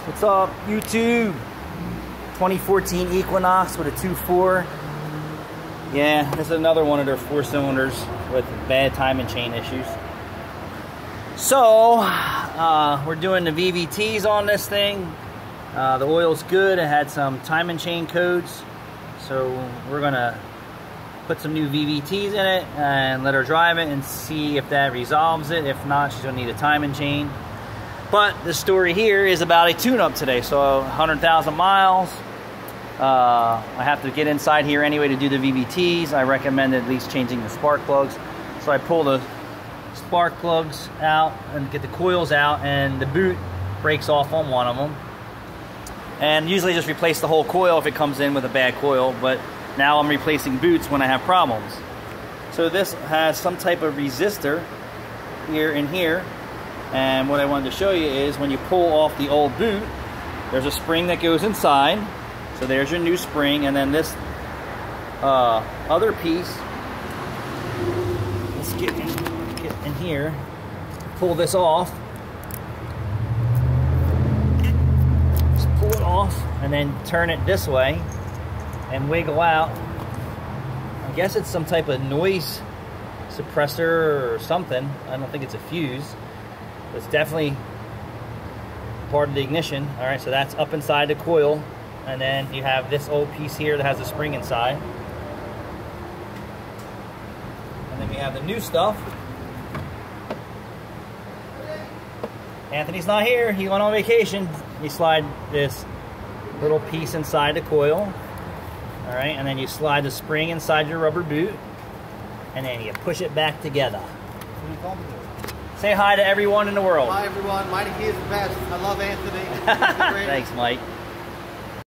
What's up, YouTube? 2014 Equinox with a 2.4. Yeah, this is another one of their 4-cylinders with bad timing chain issues. So, we're doing the VVTs on this thing. The oil's good. It had some timing chain codes. So, we're going to put some new VVTs in it and let her drive it and see if that resolves it. If not, she's going to need a timing chain. But the story here is about a tune-up today. So 100,000 miles. I have to get inside here anyway to do the VVTs. I recommend at least changing the spark plugs. So I pull the spark plugs out and get the coils out, and the boot breaks off on one of them. And usually just replace the whole coil if it comes in with a bad coil, but now I'm replacing boots when I have problems. So this has some type of resistor here and here. And what I wanted to show you is when you pull off the old boot, there's a spring that goes inside. So there's your new spring, and then this other piece, let's get in here, pull this off. Just pull it off and then turn it this way and wiggle out. I guess it's some type of noise suppressor or something. I don't think it's a fuse. It's definitely part of the ignition. All right, so that's up inside the coil, and then you have this old piece here that has a spring inside, and then we have the new stuff. Anthony's not here, he went on vacation. You slide this little piece inside the coil, all right, and then you slide the spring inside your rubber boot, and then you push it back together. Say hi to everyone in the world. Hi everyone, Mikey is the best. I love Anthony. Thanks, Mike.